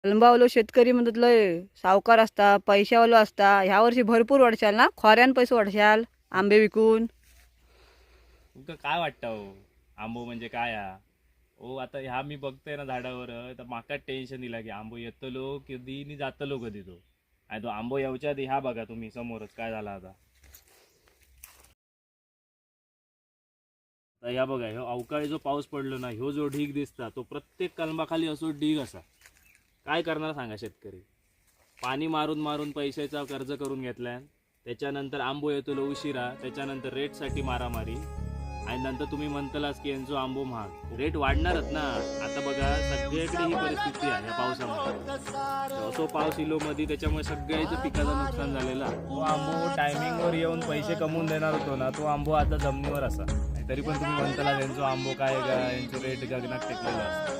कलंबावलो शेतकरी म्हणतात लय सावकार असता, पैशावालो असता. ह्या वर्षी भरपूर वाढशाल ना, खोऱ्यान पैसे वाढशाल आंबे विकून. तुमका काय वाटतं हो आंबो म्हणजे काय हा? हो आता ह्या मी बघतोय ना झाडावर तर माका टेन्शन दिला की आंबो येतलो कधी नि जातलो कधी तो. आणि तो आंबो येऊच्या आधी ह्या बघा तुम्ही समोरच काय झाला आता. तर ह्या बघा ह्यो अवकाळी जो पाऊस पडलो ना ह्यो जो ढीग दिसता तो प्रत्येक कलमाखाली असो ढीग असा. काय करणार सांगा शेतकरी. पाणी मारून मारून पैशाचा कर्ज करून घेतलाय. त्याच्यानंतर आंबो येतलो उशिरा, त्याच्यानंतर रेटसाठी मारामारी. आणि नंतर तुम्ही म्हणतालाच की यांचो आंबो महाग रेट वाढणारच ना. आता बघा सगळीकडे ही परिस्थिती आहे या पावसामध्ये. असो पाऊस इलो मध्ये त्याच्यामुळे सगळ्याचं पिकाचं नुकसान झालेला. तो आंबो टायमिंगवर येऊन पैसे कमवून देणार होतो ना तो आंबो आता जमिनीवर असा. तरी पण तुम्ही म्हणताला यांचो आंबो काय का यांचो रेट गगनात टेकलेला असतो.